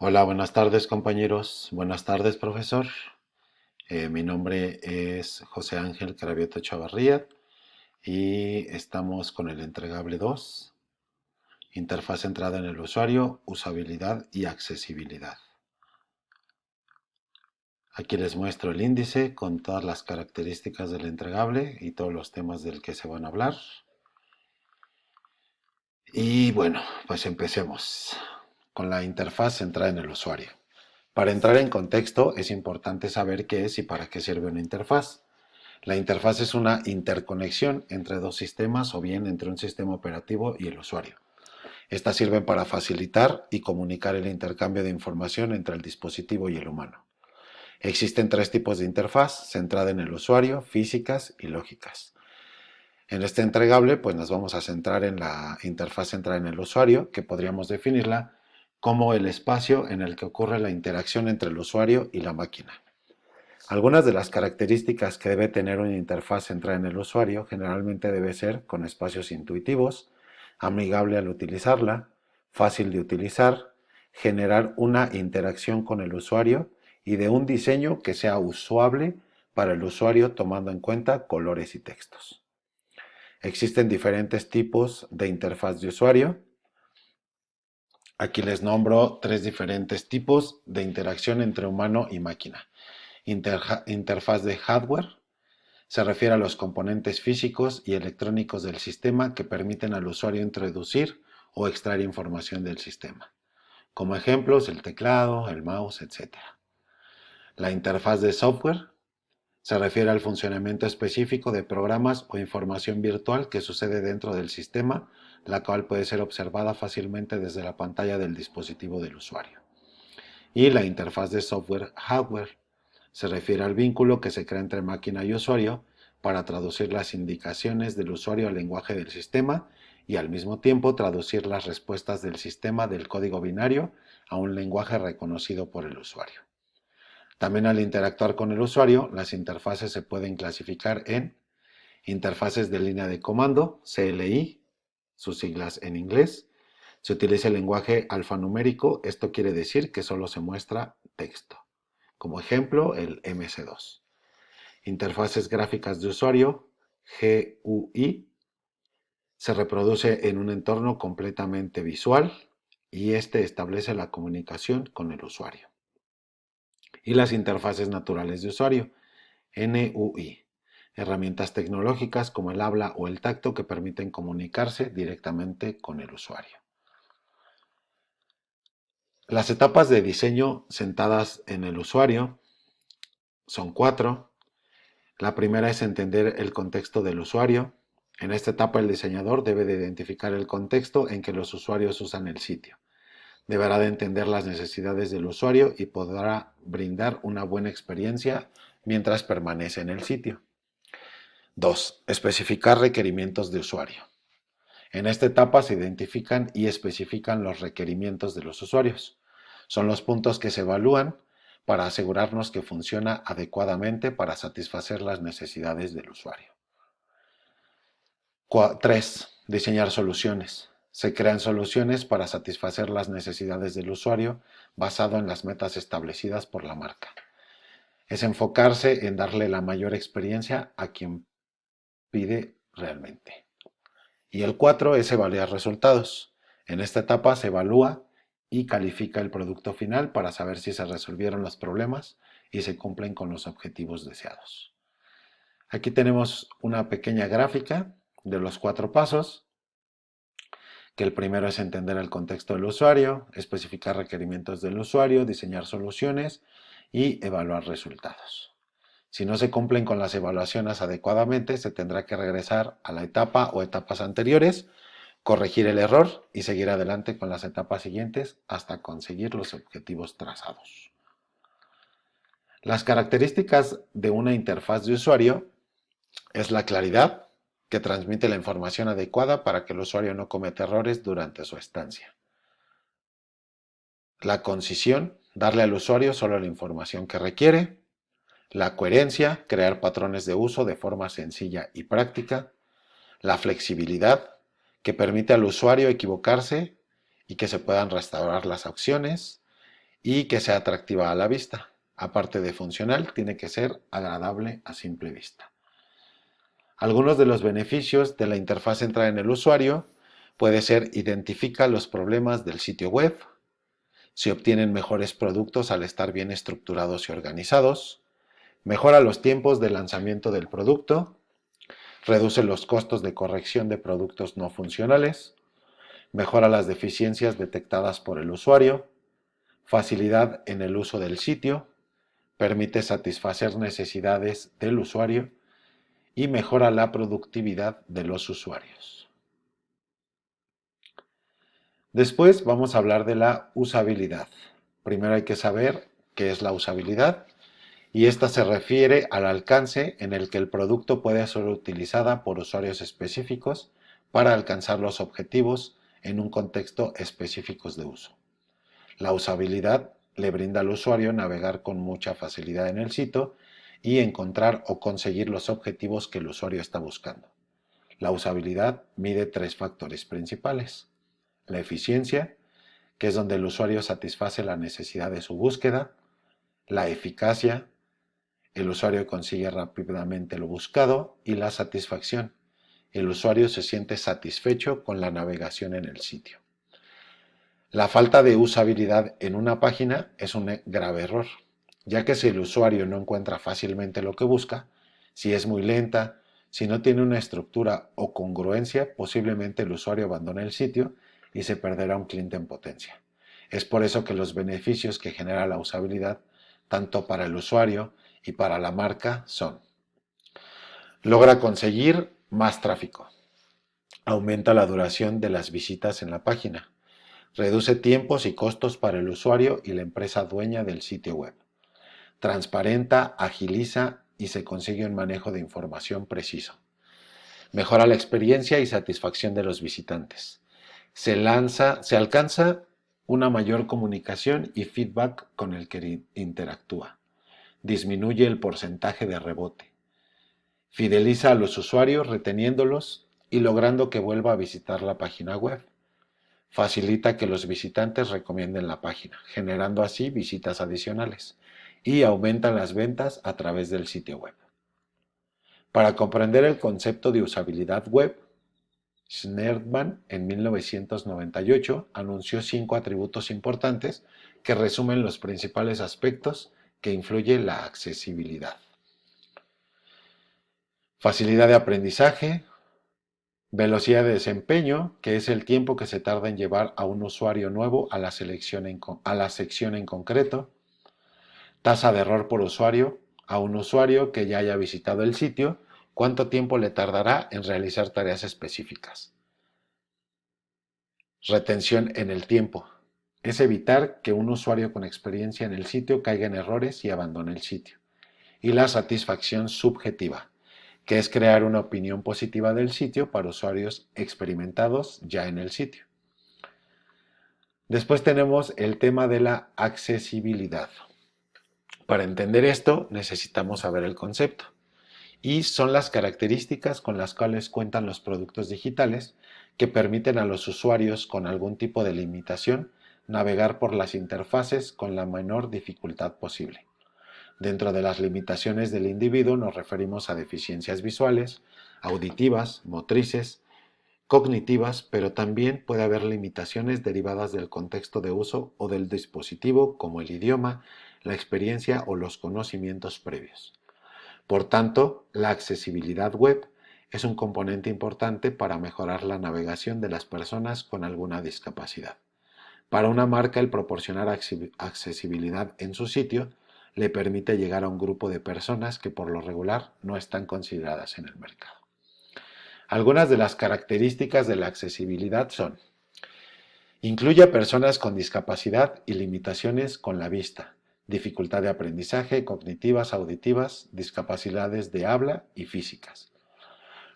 Hola, buenas tardes compañeros, buenas tardes profesor. Mi nombre es José Ángel Cravioto Chavarría y estamos con el entregable 2, interfaz centrada en el usuario, usabilidad y accesibilidad. Aquí les muestro el índice con todas las características del entregable y todos los temas del que se van a hablar. Y bueno, pues empecemos con la interfaz centrada en el usuario. Para entrar en contexto, es importante saber qué es y para qué sirve una interfaz. La interfaz es una interconexión entre dos sistemas o bien entre un sistema operativo y el usuario. Estas sirven para facilitar y comunicar el intercambio de información entre el dispositivo y el humano. Existen tres tipos de interfaz, centrada en el usuario, físicas y lógicas. En este entregable, pues nos vamos a centrar en la interfaz centrada en el usuario, que podríamos definirla como el espacio en el que ocurre la interacción entre el usuario y la máquina. Algunas de las características que debe tener una interfaz centrada en el usuario generalmente debe ser con espacios intuitivos, amigable al utilizarla, fácil de utilizar, generar una interacción con el usuario y de un diseño que sea usable para el usuario tomando en cuenta colores y textos. Existen diferentes tipos de interfaz de usuario. Aquí les nombro tres diferentes tipos de interacción entre humano y máquina. Interfaz de hardware. Se refiere a los componentes físicos y electrónicos del sistema que permiten al usuario introducir o extraer información del sistema. Como ejemplos, el teclado, el mouse, etc. La interfaz de software se refiere al funcionamiento específico de programas o información virtual que sucede dentro del sistema, la cual puede ser observada fácilmente desde la pantalla del dispositivo del usuario. Y la interfaz de software hardware se refiere al vínculo que se crea entre máquina y usuario para traducir las indicaciones del usuario al lenguaje del sistema y al mismo tiempo traducir las respuestas del sistema del código binario a un lenguaje reconocido por el usuario. También al interactuar con el usuario, las interfaces se pueden clasificar en interfaces de línea de comando, CLI, sus siglas en inglés. Se utiliza el lenguaje alfanumérico, esto quiere decir que solo se muestra texto. Como ejemplo, el MS2. Interfaces gráficas de usuario, GUI, se reproduce en un entorno completamente visual y este establece la comunicación con el usuario. Y las interfaces naturales de usuario, NUI, herramientas tecnológicas como el habla o el tacto que permiten comunicarse directamente con el usuario. Las etapas de diseño sentadas en el usuario son 4. La primera es entender el contexto del usuario. En esta etapa el diseñador debe de identificar el contexto en que los usuarios usan el sitio. Deberá de entender las necesidades del usuario y podrá brindar una buena experiencia mientras permanece en el sitio. 2. Especificar requerimientos de usuario. En esta etapa se identifican y especifican los requerimientos de los usuarios. Son los puntos que se evalúan para asegurarnos que funciona adecuadamente para satisfacer las necesidades del usuario. 3. Diseñar soluciones. Se crean soluciones para satisfacer las necesidades del usuario basado en las metas establecidas por la marca. Es enfocarse en darle la mayor experiencia a quien pide realmente. Y el 4 es evaluar resultados. En esta etapa se evalúa y califica el producto final para saber si se resolvieron los problemas y se cumplen con los objetivos deseados. Aquí tenemos una pequeña gráfica de los 4 pasos, que el primero es entender el contexto del usuario, especificar requerimientos del usuario, diseñar soluciones y evaluar resultados. Si no se cumplen con las evaluaciones adecuadamente, se tendrá que regresar a la etapa o etapas anteriores, corregir el error y seguir adelante con las etapas siguientes hasta conseguir los objetivos trazados. Las características de una interfaz de usuario es la claridad, que transmite la información adecuada para que el usuario no cometa errores durante su estancia. La concisión, darle al usuario solo la información que requiere. La coherencia, crear patrones de uso de forma sencilla y práctica. La flexibilidad, que permite al usuario equivocarse y que se puedan restaurar las opciones. y que sea atractiva a la vista. Aparte de funcional, tiene que ser agradable a simple vista. Algunos de los beneficios de la interfaz centrada en el usuario puede ser identifica los problemas del sitio web, se obtienen mejores productos al estar bien estructurados y organizados, mejora los tiempos de lanzamiento del producto, reduce los costos de corrección de productos no funcionales, mejora las deficiencias detectadas por el usuario, facilidad en el uso del sitio, permite satisfacer necesidades del usuario y mejora la productividad de los usuarios. Después vamos a hablar de la usabilidad. Primero hay que saber qué es la usabilidad y esta se refiere al alcance en el que el producto puede ser utilizada por usuarios específicos para alcanzar los objetivos en un contexto específico de uso. La usabilidad le brinda al usuario navegar con mucha facilidad en el sitio y encontrar o conseguir los objetivos que el usuario está buscando. La usabilidad mide tres factores principales: la eficiencia, que es donde el usuario satisface la necesidad de su búsqueda; la eficacia, el usuario consigue rápidamente lo buscado; y la satisfacción, el usuario se siente satisfecho con la navegación en el sitio. La falta de usabilidad en una página es un grave error, ya que si el usuario no encuentra fácilmente lo que busca, si es muy lenta, si no tiene una estructura o congruencia, posiblemente el usuario abandone el sitio y se perderá un cliente en potencia. Es por eso que los beneficios que genera la usabilidad, tanto para el usuario y para la marca, son: logra conseguir más tráfico, aumenta la duración de las visitas en la página, reduce tiempos y costos para el usuario y la empresa dueña del sitio web, transparenta, agiliza y se consigue un manejo de información preciso, mejora la experiencia y satisfacción de los visitantes, se alcanza una mayor comunicación y feedback con el que interactúa, disminuye el porcentaje de rebote, fideliza a los usuarios reteniéndolos y logrando que vuelva a visitar la página web. Facilita que los visitantes recomienden la página, generando así visitas adicionales, y aumentan las ventas a través del sitio web. Para comprender el concepto de usabilidad web, Schneerman en 1998 anunció 5 atributos importantes que resumen los principales aspectos que influye la accesibilidad. Facilidad de aprendizaje, velocidad de desempeño, que es el tiempo que se tarda en llevar a un usuario nuevo a la sección en concreto; tasa de error por usuario, a un usuario que ya haya visitado el sitio, cuánto tiempo le tardará en realizar tareas específicas; retención en el tiempo, es evitar que un usuario con experiencia en el sitio caiga en errores y abandone el sitio; y la satisfacción subjetiva, que es crear una opinión positiva del sitio para usuarios experimentados ya en el sitio. Después tenemos el tema de la accesibilidad. Para entender esto necesitamos saber el concepto, y son las características con las cuales cuentan los productos digitales que permiten a los usuarios con algún tipo de limitación navegar por las interfaces con la menor dificultad posible. Dentro de las limitaciones del individuo nos referimos a deficiencias visuales, auditivas, motrices, cognitivas, pero también puede haber limitaciones derivadas del contexto de uso o del dispositivo, como el idioma, la experiencia o los conocimientos previos. Por tanto, la accesibilidad web es un componente importante para mejorar la navegación de las personas con alguna discapacidad. Para una marca, el proporcionar accesibilidad en su sitio le permite llegar a un grupo de personas que por lo regular no están consideradas en el mercado. Algunas de las características de la accesibilidad son: incluye a personas con discapacidad y limitaciones con la vista, dificultad de aprendizaje, cognitivas, auditivas, discapacidades de habla y físicas.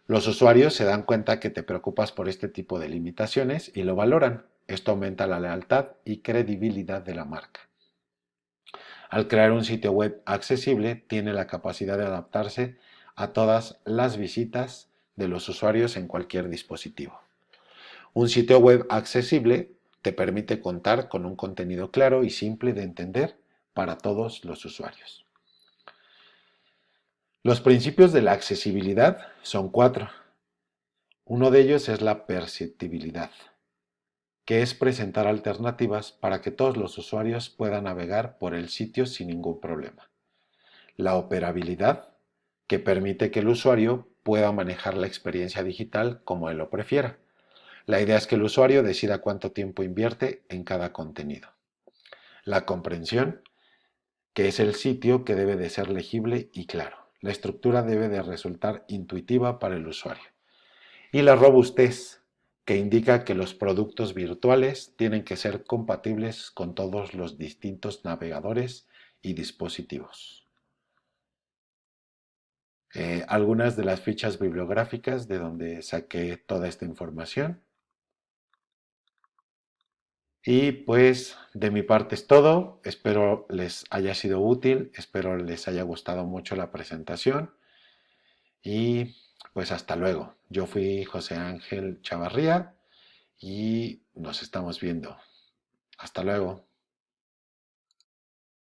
Los usuarios se dan cuenta que te preocupas por este tipo de limitaciones y lo valoran. Esto aumenta la lealtad y credibilidad de la marca. Al crear un sitio web accesible, tiene la capacidad de adaptarse a todas las visitas de los usuarios en cualquier dispositivo. Un sitio web accesible te permite contar con un contenido claro y simple de entender para todos los usuarios. Los principios de la accesibilidad son 4. Uno de ellos es la perceptibilidad, que es presentar alternativas para que todos los usuarios puedan navegar por el sitio sin ningún problema. La operabilidad, que permite que el usuario pueda manejar la experiencia digital como él lo prefiera. La idea es que el usuario decida cuánto tiempo invierte en cada contenido. La comprensión, que es el sitio que debe de ser legible y claro. La estructura debe de resultar intuitiva para el usuario. Y la robustez, que indica que los productos virtuales tienen que ser compatibles con todos los distintos navegadores y dispositivos. Algunas de las fichas bibliográficas de donde saqué toda esta información. Y pues de mi parte es todo. Espero les haya sido útil, espero les haya gustado mucho la presentación y pues hasta luego. Yo fui José Ángel Chavarría y nos estamos viendo. Hasta luego.